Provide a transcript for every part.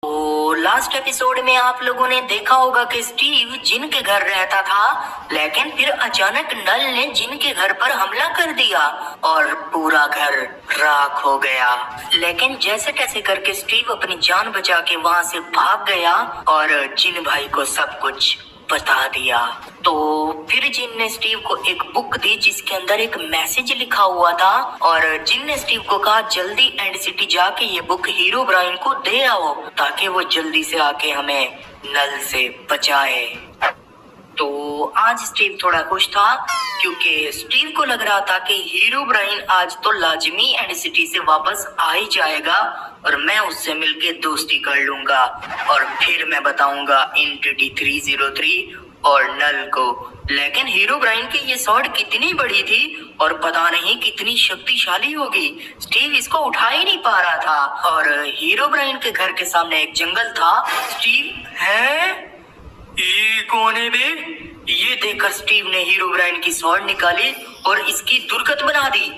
तो last episode में आप लोगों ने देखा होगा कि स्टीव जिन के घर रहता था, लेकिन फिर अचानक नल ने जिन के घर पर हमला कर दिया और पूरा घर राख हो गया। लेकिन जैसे तैसे करके स्टीव अपनी जान बचा के वहां से भाग गया और जिन भाई को सब कुछ बता दिया। तो फिर जिन ने स्टीव को एक बुक दी जिसके अंदर एक मैसेज लिखा हुआ था और जिन ने स्टीव को कहा जल्दी एंड सिटी जाके ये बुक हीरो ब्राइन को दे आओ ताकि वो जल्दी से आके हमें नल से बचाए। तो आज स्टीव थोड़ा खुश था क्योंकि स्टीव को लग रहा था कि हीरो ब्राइन आज तो लाजमी एंड सिटी से वापस आ ही जाएगा और मैं उससे मिलके दोस्ती कर लूंगा और फिर मैं बताऊंगा एंटिटी 303 और नल को। लेकिन हीरो ब्राइन की ये स्वॉर्ड कितनी बड़ी थी और पता नहीं कितनी शक्तिशाली होगी, स्टीव इसको उठा ही नहीं पा रहा था। और हीरो ब्राइन के घर के सामने एक जंगल था। स्टीव है, ये कौन है बे? ये देखकर स्टीव ने हीरो ब्राइन की स्वॉर्ड निकाली और इसकी दुर्गत बना दी।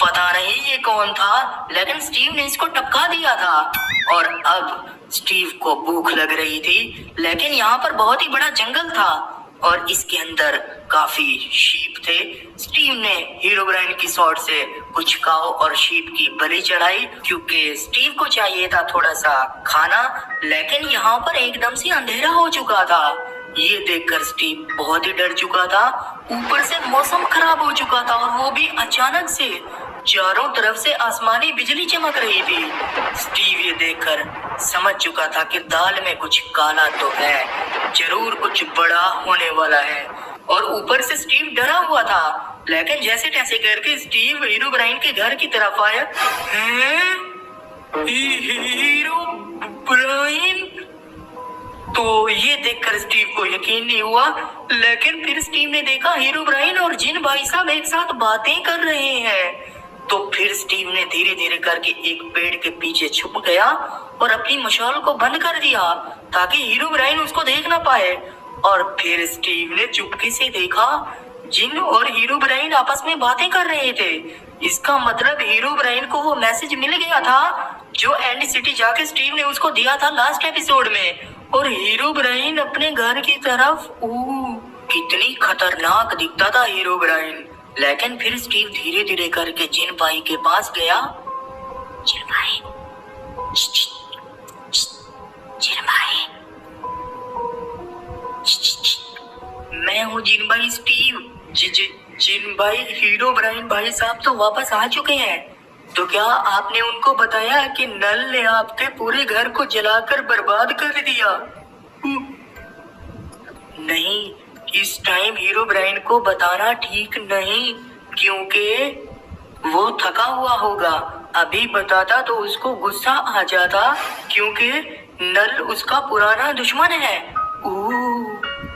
पता नहीं ये कौन था, लेकिन स्टीव ने इसको टपका दिया था। और अब स्टीव को भूख लग रही थी, लेकिन यहाँ पर बहुत ही बड़ा जंगल था और इसके अंदर काफी शीप थे। स्टीव ने हीरो ब्राइन की स्वॉर्ड से कुछ काऊ और शीप की बलि चढ़ाई क्योंकि स्टीव को चाहिए था थोड़ा सा खाना, लेकिन यहाँ पर एकदम से अंधेरा हो चुका था। ये देखकर स्टीव बहुत ही डर चुका था। ऊपर से मौसम खराब हो चुका था और वो भी अचानक से। चारों तरफ से आसमानी बिजली चमक रही थी। स्टीव ये देखकर समझ चुका था कि दाल में कुछ काला तो है, जरूर कुछ बड़ा होने वाला है। और ऊपर से स्टीव डरा हुआ था, लेकिन जैसे तैसे करके स्टीव हीरो ब्राइन के घर की तरफ आया। Herobrine? तो ये देखकर स्टीव को यकीन नहीं हुआ, लेकिन फिर स्टीव ने देखा हीरो ब्राइन और जिन भाई साहब एक साथ बातें कर रहे हैं। तो फिर स्टीव ने धीरे धीरे करके एक पेड़ के पीछे छुप गया और अपनी मशाल को बंद कर दिया ताकि हीरो ब्राइन उसको देख ना पाए। और फिर स्टीव ने चुपके से देखा जिन और हीरो ब्राइन आपस में बातें कर रहे थे। इसका मतलब हीरो ब्राइन को वो मैसेज मिल गया था जो एंड सिटी जाके स्टीव ने उसको दिया था लास्ट एपिसोड में। और हीरो ब्राइन अपने घर की तरफ, कितनी खतरनाक दिखता था हीरो ब्राइन। लेकिन फिर स्टीव धीरे धीरे करके जिन भाई के पास गया। जिन भाई, जिन भाई, मैं हूँ जिन भाई स्टीव। जिन भाई, हीरो ब्राइन भाई साहब तो वापस आ चुके हैं। तो क्या आपने उनको बताया कि नल ने आपके पूरे घर को जलाकर बर्बाद कर दिया? नहीं, इस टाइम हीरो ब्राइन को बताना ठीक नहीं क्योंकि वो थका हुआ होगा। अभी बताता तो उसको गुस्सा आ जाता क्योंकि नल उसका पुराना दुश्मन है।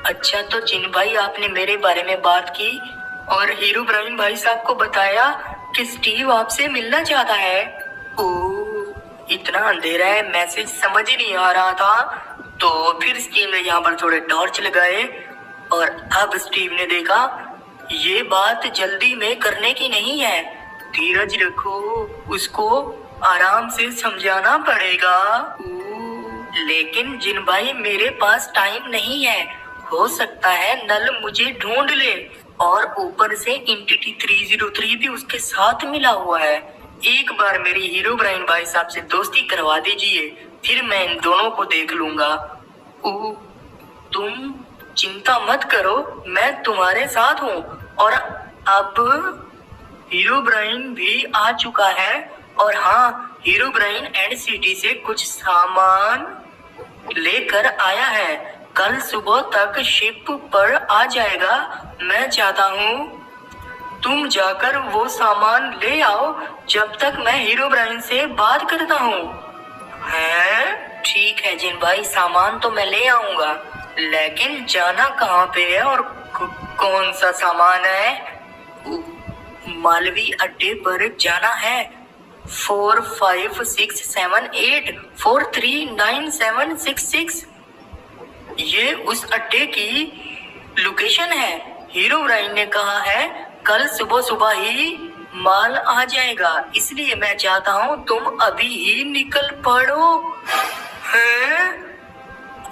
अच्छा, तो जिन भाई आपने मेरे बारे में बात की और हीरो ब्राइन भाई साहब को बताया कि स्टीव आपसे मिलना चाहता है। इतना अंधेरा है, मैसेज समझ ही नहीं आ रहा था। तो फिर स्टीव ने यहाँ पर थोड़े टॉर्च लगाए और अब स्टीव ने देखा ये बात जल्दी में करने की नहीं है, धीरज रखो, उसको आराम से समझाना पड़ेगा। लेकिन जिन भाई मेरे पास टाइम नहीं है, हो सकता है नल मुझे ढूंढ ले और ऊपर से एंटिटी 303 भी उसके साथ मिला हुआ है। एक बार मेरी हीरो ब्राइन भाई साहब से दोस्ती करवा दीजिए, फिर मैं इन दोनों को देख लूंगा। तुम चिंता मत करो, मैं तुम्हारे साथ हूँ। और अब हीरो ब्राइन भी आ चुका है और हाँ, हीरो ब्राइन एंड सिटी से कुछ सामान लेकर आया है। कल सुबह तक शिप पर आ जाएगा। मैं चाहता हूँ तुम जाकर वो सामान ले आओ जब तक मैं हीरो ब्राइन से बात करता हूँ। हैं? ठीक है जिन भाई, सामान तो मैं ले आऊंगा, लेकिन जाना कहाँ पे है और कौन सा सामान है? मालवी अड्डे पर जाना है। 456784396766 ये उस अड्डे की लोकेशन है। हीरो ब्राइन ने कहा है कल सुबह सुबह ही माल आ जाएगा, इसलिए मैं चाहता हूँ तुम अभी ही निकल पड़ो। हैं?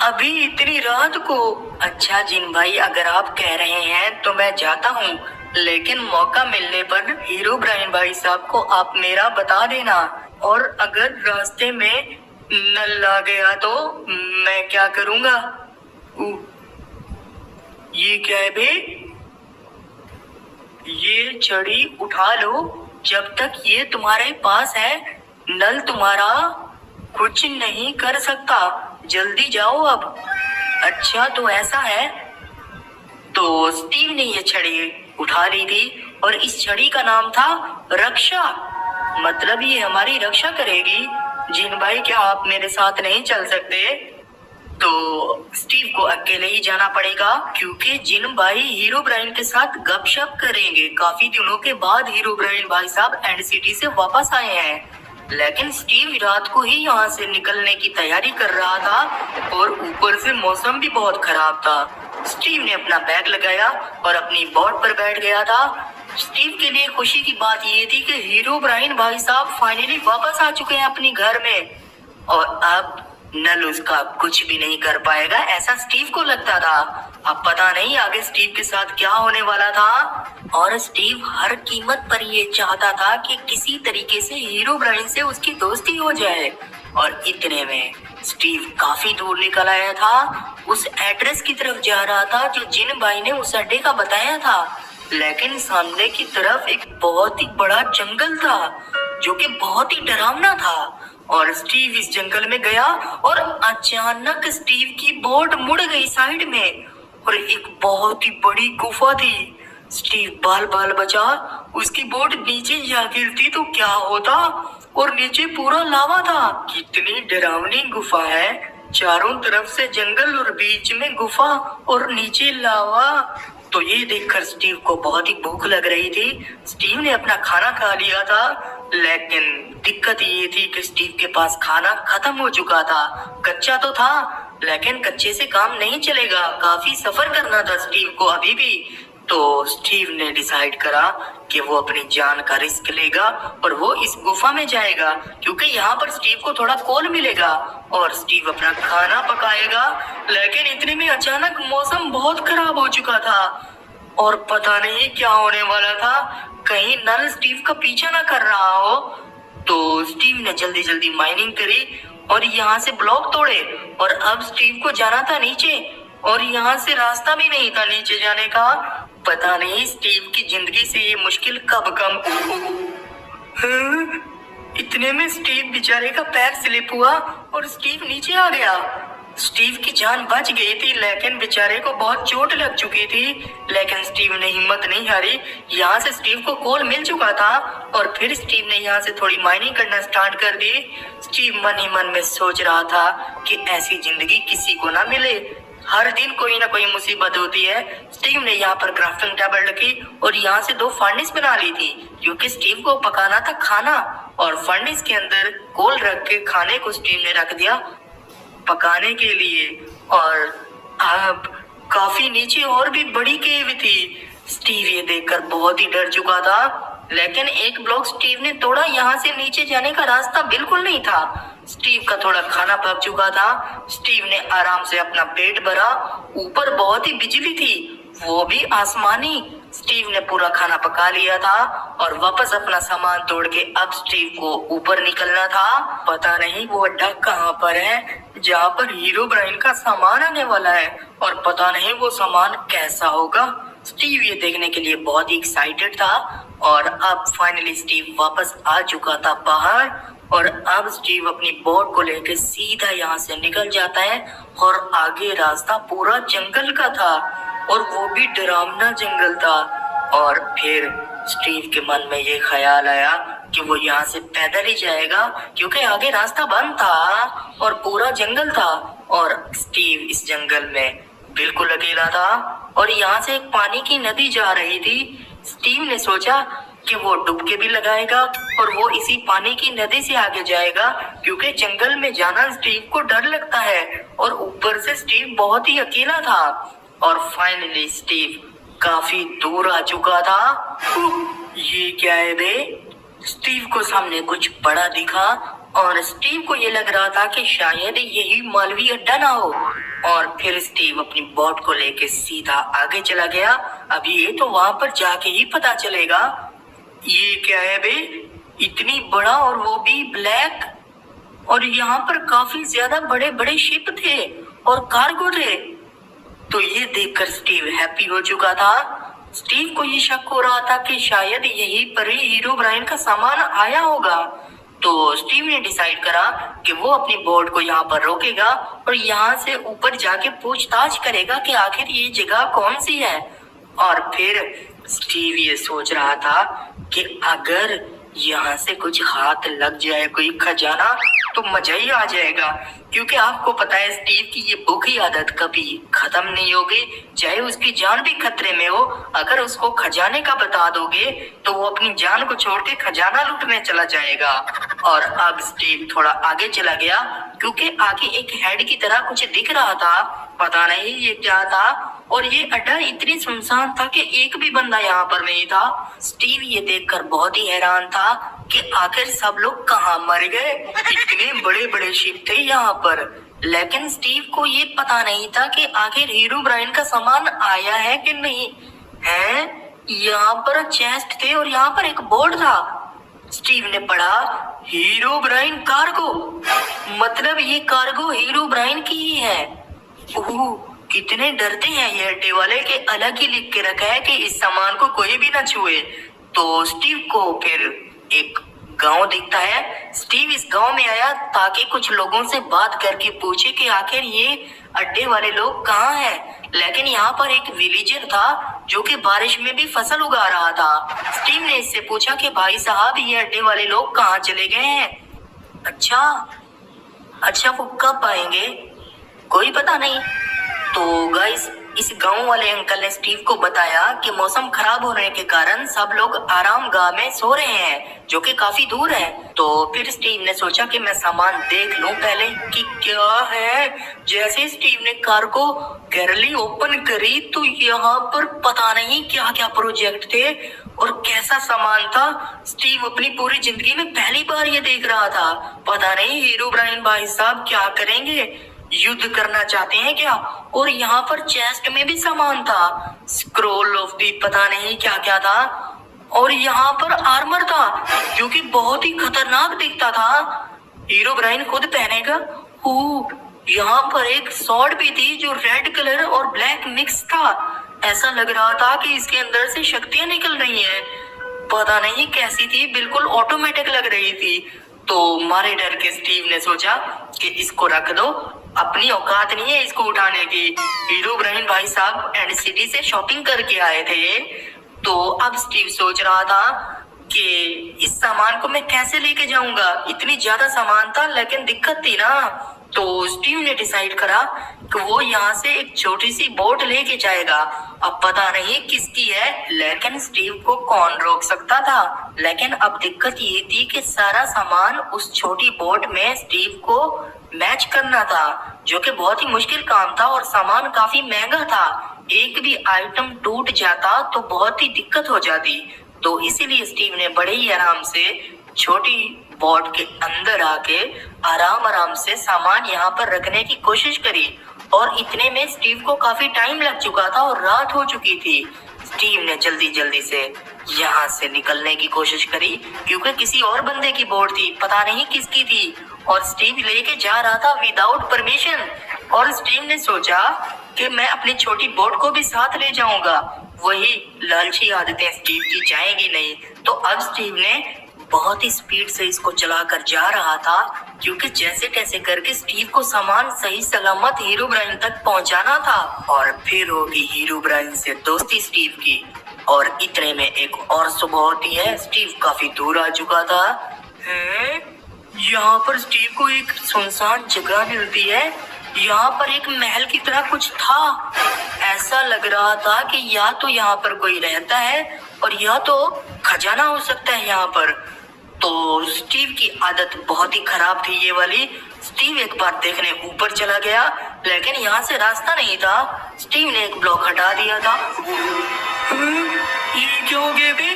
अभी इतनी रात को? अच्छा जिन भाई, अगर आप कह रहे हैं तो मैं जाता हूँ, लेकिन मौका मिलने पर हीरो ब्राइन भाई साहब को आप मेरा बता देना। और अगर रास्ते में नल आ गया तो मैं क्या करूँगा? ये क्या है बे? ये छड़ी उठा लो, जब तक ये तुम्हारे पास है नल तुम्हारा कुछ नहीं कर सकता। जल्दी जाओ अब। अच्छा तो ऐसा है। तो स्टीव ने ये छड़ी उठा ली थी और इस छड़ी का नाम था रक्षा। मतलब ये हमारी रक्षा करेगी। जिन भाई क्या आप मेरे साथ नहीं चल सकते? तो स्टीव को अकेले ही जाना पड़ेगा, क्योंकि जिन भाई हीरो ब्राइन के साथ गपशप करेंगे। काफी दिनों के बाद हीरो ब्राइन भाई साहब एंड सिटी से वापस आए हैं, लेकिन स्टीव रात को ही यहाँ से निकलने की तैयारी कर रहा था और ऊपर से मौसम भी बहुत खराब था। स्टीव ने अपना बैग लगाया और अपनी बोट पर बैठ गया था। स्टीव के लिए खुशी की बात ये थी कि हीरो ब्राइन भाई साहब फाइनली वापस आ चुके हैं अपने घर में, और अब नल उसका कुछ भी नहीं कर पाएगा, ऐसा स्टीव को लगता था। अब पता नहीं आगे स्टीव के साथ क्या होने वाला था। और स्टीव हर कीमत पर ये चाहता था कि किसी तरीके से हीरो ब्राइन से उसकी दोस्ती हो जाए। और इतने में स्टीव काफी दूर निकल आया था, उस एड्रेस की तरफ जा रहा था जो जिन भाई ने उस अड्डे का बताया था। लेकिन सामने की तरफ एक बहुत ही बड़ा जंगल था जो कि बहुत ही डरावना था। और स्टीव इस जंगल में गया और अचानक स्टीव की बोट मुड़ गई साइड में और एक बहुत ही बड़ी गुफा थी। स्टीव बाल बाल बचा, उसकी बोट नीचे जा गिरती तो क्या होता, और नीचे पूरा लावा था। कितनी डरावनी गुफा है, चारों तरफ से जंगल और बीच में गुफा और नीचे लावा। तो ये देखकर स्टीव को बहुत ही भूख लग रही थी। स्टीव ने अपना खाना खा लिया था, लेकिन दिक्कत ये थी कि स्टीव के पास खाना खत्म हो चुका था। कच्चा तो था, लेकिन कच्चे से काम नहीं चलेगा, काफी सफर करना था स्टीव को अभी भी। तो स्टीव ने डिसाइड करा कि वो अपनी जान का रिस्क लेगा और वो इस गुफा में जाएगा, क्योंकि यहाँ पर स्टीव को थोड़ा कोल मिलेगा और स्टीव अपना खाना पकाएगा। लेकिन इतने में अचानक मौसम बहुत खराब हो चुका था और पता नहीं क्या होने वाला था, कहीं नल स्टीव का पीछा ना कर रहा हो। तो स्टीव ने जल्दी जल्दी माइनिंग करी और यहाँ से ब्लॉक तोड़े, और अब स्टीव को जाना था नीचे और यहाँ से रास्ता भी नहीं था नीचे जाने का। पता नहीं स्टीव की जिंदगी से ये मुश्किल कब कम। इतने में स्टीव बेचारे का पैर स्लिप हुआ और स्टीव नीचे आ गया। स्टीव की जान बच गई थी, लेकिन बेचारे को बहुत चोट लग चुकी थी। लेकिन स्टीव ने हिम्मत नहीं हारी। यहाँ से स्टीव को कोल मिल चुका था और फिर स्टीव ने यहाँ से थोड़ी माइनिंग करना स्टार्ट कर दी। स्टीव मन ही मन में सोच रहा था कि ऐसी जिंदगी किसी को ना मिले, हर दिन कोई ना कोई मुसीबत होती है। स्टीव ने यहाँ पर क्राफ्टिंग टेबल रखी और यहाँ से 2 फर्नेस बना ली थी, क्योंकि स्टीव को पकाना था खाना। और फर्नेस के अंदर कोल रख के खाने को स्टीव ने रख दिया पकाने के लिए। और अब काफी नीचे और भी बड़ी केव थी। स्टीव ये देखकर बहुत ही डर चुका था, लेकिन एक ब्लॉक स्टीव ने तोड़ा, यहाँ से नीचे जाने का रास्ता बिल्कुल नहीं था। स्टीव का थोड़ा खाना पक चुका था। स्टीव ने आराम से अपना पेट भरा। ऊपर बहुत ही बिजली थी, वो भी आसमानी। स्टीव ने पूरा खाना पका लिया था और वापस अपना सामान तोड़ के अब स्टीव को ऊपर निकलना था। पता नहीं वो अड्डा कहाँ पर है जहाँ पर हीरो ब्राइन का सामान आने वाला है, और पता नहीं वो सामान कैसा होगा। स्टीव ये देखने के लिए बहुत ही एक्साइटेड था। और अब फाइनली स्टीव वापस आ चुका था बाहर, और अब स्टीव अपनी बोट को लेकर सीधा यहाँ से निकल जाता है। और आगे रास्ता पूरा जंगल का था, और वो भी डरावना जंगल था। और फिर स्टीव के मन में ये ख्याल आया कि वो यहाँ से पैदल ही जाएगा, क्योंकि आगे रास्ता बंद था और पूरा जंगल था। और स्टीव इस जंगल में बिल्कुल अकेला था, और यहाँ से एक पानी की नदी जा रही थी। स्टीव ने सोचा कि वो डुबकी भी लगाएगा और वो इसी पानी की नदी से आगे जाएगा, क्योंकि जंगल में जाना स्टीव को डर लगता है और ऊपर से स्टीव बहुत ही अकेला था। और फाइनली स्टीव काफी दूर आ चुका था। ये क्या है बे? स्टीव को सामने कुछ बड़ा दिखा और स्टीव को ये लग रहा था कि शायद यही मालवी अड्डा ना हो। और फिर स्टीव अपनी बोट को लेके सीधा आगे चला गया। अब ये तो वहां पर जाके ही पता चलेगा। ये क्या है बे, इतनी बड़ा और वो भी ब्लैक। और यहाँ पर काफी ज्यादा बड़े बड़े शिप थे और कार्गो थे। तो ये देखकर स्टीव हैप्पी हो चुका था। स्टीव को ये शक हो रहा था कि शायद यही पर ही हीरो ब्रायन का सामान आया होगा। तो स्टीव ने डिसाइड करा कि वो अपनी बोट को यहाँ पर रोकेगा और यहाँ से ऊपर जाके पूछताछ करेगा कि आखिर ये जगह कौन सी है। और फिर स्टीव ये सोच रहा था कि अगर यहाँ से कुछ हाथ लग जाए कोई खजाना तो मजा ही आ जाएगा। क्योंकि आपको पता है स्टीव की ये बुरी आदत कभी खत्म नहीं होगी, चाहे उसकी जान भी खतरे में हो। अगर उसको खजाने का बता दोगे तो वो अपनी जान को छोड़ के खजाना लूटने चला जाएगा। और अब स्टीव थोड़ा आगे चला गया क्योंकि आगे एक हेड की तरह कुछ दिख रहा था। पता नहीं ये क्या था। और ये अड्डा इतनी सुनसान था कि एक भी बंदा यहाँ पर नहीं था। स्टीव ये देखकर बहुत ही हैरान था कि आखिर सब लोग कहाँ मर गए। इतने बड़े बड़े शिप थे यहाँ पर। लेकिन स्टीव को ये पता नहीं था कि आखिर हीरो ब्रायन का सामान आया है कि नहीं है। यहाँ पर चेस्ट थे और यहाँ पर एक बोर्ड था। स्टीव ने पढ़ा हीरो ब्रायन कार्गो, मतलब ये कार्गो हीरो ब्रायन की ही है। ओह, कितने डरते हैं ये अड्डे वाले के अलग ही लिख के रखा है कि इस सामान को कोई भी ना छुए। तो स्टीव को फिर एक गांव दिखता है। स्टीव इस गांव में आया ताकि कुछ लोगों से बात करके पूछे कि आखिर ये अड्डे वाले लोग कहाँ हैं। लेकिन यहाँ पर एक विलेजर था जो कि बारिश में भी फसल उगा रहा था। स्टीव ने इससे पूछा कि भाई साहब ये अड्डे वाले लोग कहाँ चले गए हैं। अच्छा वो कब आएंगे कोई पता नहीं। तो गाइस इस गांव वाले अंकल ने स्टीव को बताया कि मौसम खराब होने के कारण सब लोग आराम गाह में सो रहे हैं जो कि काफी दूर है। तो फिर स्टीव ने सोचा कि मैं सामान देख लूं पहले कि क्या है। जैसे स्टीव ने कार को गैलरी ओपन करी तो यहाँ पर पता नहीं क्या क्या प्रोजेक्ट थे और कैसा सामान था। स्टीव अपनी पूरी जिंदगी में पहली बार ये देख रहा था। पता नहीं हीरो ब्रायन भाई साहब क्या करेंगे, युद्ध करना चाहते हैं क्या। और यहाँ पर चेस्ट में भी सामान था, स्क्रोल ऑफ दी पता नहीं क्या क्या था। और यहाँ पर आर्मर था जो कि बहुत ही खतरनाक दिखता था। हीरो ब्रायन खुद पहनेगा। यहाँ पर एक स्वॉर्ड भी थी जो रेड कलर और ब्लैक मिक्स था। ऐसा लग रहा था कि इसके अंदर से शक्तियां निकल रही हैं। पता नहीं कैसी थी, बिल्कुल ऑटोमेटिक लग रही थी। तो मारे डर के स्टीव ने सोचा कि इसको रख दो, अपनी औकात नहीं है इसको उठाने की। हीरो ब्रायन भाई साहब एंड सिटी से शॉपिंग करके आए थे। तो अब स्टीव सोच रहा था कि इस सामान को मैं कैसे लेके जाऊंगा। इतनी ज्यादा सामान था लेकिन दिक्कत थी ना। तो स्टीव ने डिसाइड करा कि वो यहाँ से एक छोटी सी बोट लेके जाएगा। अब पता नहीं किसकी है लेकिन स्टीव को कौन रोक सकता था। लेकिन अब दिक्कत ये थी कि सारा सामान उस छोटी बोट में स्टीव को मैच करना था जो कि बहुत ही मुश्किल काम था और सामान काफी महंगा था। एक भी आइटम टूट जाता तो बहुत ही दिक्कत हो जाती। तो इसीलिए स्टीव ने बड़े ही आराम से छोटी बोट के अंदर आके आराम से सामान यहाँ पर रखने की कोशिश करी। और इतने में स्टीव को काफी टाइम लग चुका था और रात हो चुकी थी। स्टीव ने जल्दी से यहाँ से निकलने की कोशिश करी क्योंकि किसी और बंदे की बोट थी, पता नहीं किसकी थी। और स्टीव लेके जा रहा था विदाउट परमिशन। और स्टीव ने सोचा कि मैं अपनी छोटी बोट को भी साथ ले जाऊंगा। वही लालची आदतें स्टीव की जाएंगी नहीं। तो अब स्टीव ने बहुत ही स्पीड से इसको चलाकर जा रहा था क्योंकि जैसे तैसे करके स्टीव को सामान सही सलामत हीरो ब्रायन तक पहुंचाना था। और फिर होगी हीरो ब्रायन से दोस्ती स्टीव की। और इतने में एक और सुबह होती है। स्टीव काफी दूर आ चुका था। यहाँ पर स्टीव को एक सुनसान जगह मिलती है। यहाँ पर एक महल की तरह कुछ था। ऐसा लग रहा था कि या तो यहाँ पर कोई रहता है और या तो खजाना हो सकता है यहाँ पर। तो स्टीव की आदत बहुत ही खराब थी ये वाली। स्टीव एक बार देखने ऊपर चला गया लेकिन यहाँ से रास्ता नहीं था। स्टीव ने एक ब्लॉक हटा दिया था। ये क्या हो गया बे?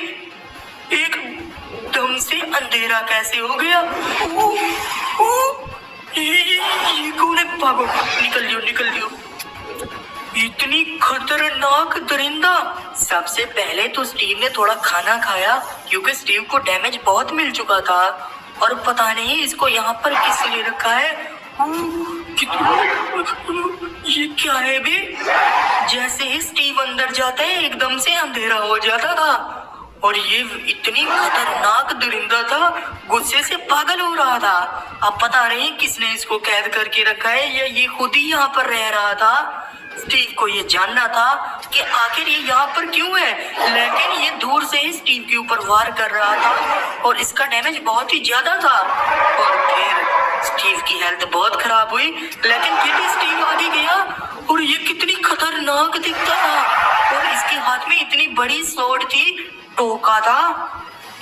एक एकदम से अंधेरा कैसे हो गया? ये कौन है? भागो, निकल लियो। इतनी खतरनाक दरिंदा। सबसे पहले तो स्टीव ने थोड़ा खाना खाया क्योंकि स्टीव को डैमेज बहुत मिल चुका था और पता नहीं इसको यहाँ पर किस ले रखा है। ये क्या है बे? जैसे ही स्टीव अंदर जाता है एकदम से अंधेरा हो जाता था और ये इतनी खतरनाक दरिंदा था, गुस्से से पागल हो रहा था। अब पता नहीं किसने इसको कैद करके रखा है या ये खुद ही यहाँ पर रह रहा था। स्टीव को ये जानना था कि आखिर ये यहाँ पर क्यों है, लेकिन ये दूर से ही स्टीव के ऊपर वार कर रहा था और इसका डैमेज बहुत ही ज्यादा था। और फिर स्टीव की हेल्थ बहुत खराब हुई, लेकिन फिर भी स्टीव आगे गया और ये कितनी खतरनाक दिखता था और इसके हाथ में इतनी बड़ी स्वॉर्ड थी, टोका था,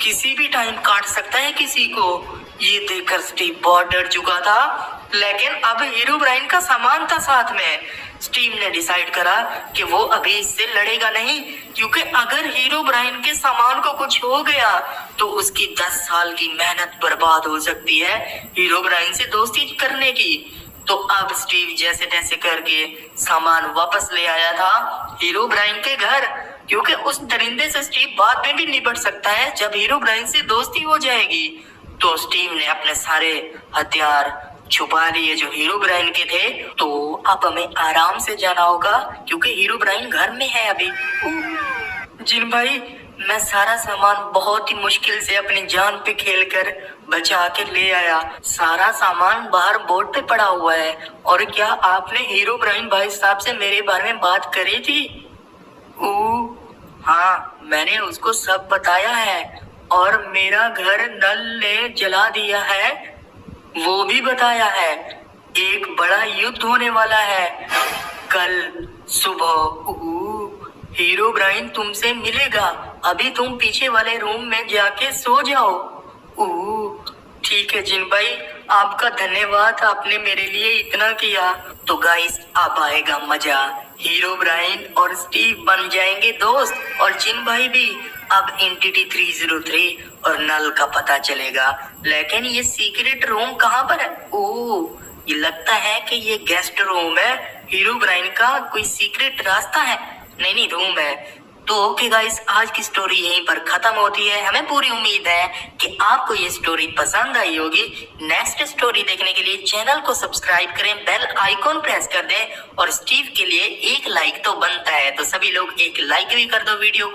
किसी भी टाइम काट सकता है किसी को। ये देखकर स्टीव बहुत डर चुका था, लेकिन अब हीरोब्राइन का सामान था साथ में। स्टीव ने डिसाइड करा कि वो अभी इससे लड़ेगा नहीं, क्योंकि अगर हीरोब्राइन के सामान को कुछ हो गया तो उसकी 10 साल की मेहनत बर्बाद हो सकती है हीरोब्राइन से दोस्ती करने की। तो अब स्टीव जैसे तैसे करके सामान वापस ले आया था हीरोब्राइन के घर, क्योंकि उस दरिंदे से स्टीव बाद में भी निपट सकता है जब हीरोब्राइन से दोस्ती हो जाएगी। तो स्टीव ने अपने सारे हथियार छुपा लिए जो हीरोब्राइन के थे। तो अब हमें आराम से जाना होगा क्योंकि हीरोब्राइन घर में है अभी। जिन भाई, मैं सारा सामान बहुत ही मुश्किल से अपनी जान पे खेलकर बचा के ले आया। सारा सामान बाहर बोर्ड पे पड़ा हुआ है। और क्या आपने हीरोब्राइन भाई साहब से मेरे बारे में बात करी थी? हाँ, मैंने उसको सब बताया है और मेरा घर नल ने जला दिया है वो भी बताया है। एक बड़ा युद्ध होने वाला है कल सुबह। हीरोब्राइन तुमसे मिलेगा, अभी तुम पीछे वाले रूम में जाके सो जाओ। ठीक है जिन भाई, आपका धन्यवाद, आपने मेरे लिए इतना किया। तो गाइस, अब आएगा मजा। हीरोब्राइन और स्टीव बन जाएंगे दोस्त और जिन भाई भी। अब एंटिटी 303 और नल का पता चलेगा, लेकिन ये सीक्रेट रूम कहाँ पर है? ये लगता है कि ये गेस्ट रूम है हीरोब्राइन का, कोई सीक्रेट रास्ता है। नहीं, रूम है। तो ओके गाइस, आज की स्टोरी यहीं पर खत्म होती है। हमें पूरी उम्मीद है कि आपको ये स्टोरी पसंद आई होगी। नेक्स्ट स्टोरी देखने के लिए चैनल को सब्सक्राइब करें, बेल आइकॉन प्रेस कर दें और स्टीव के लिए एक लाइक तो बनता है, तो सभी लोग एक लाइक भी कर दो वीडियो को।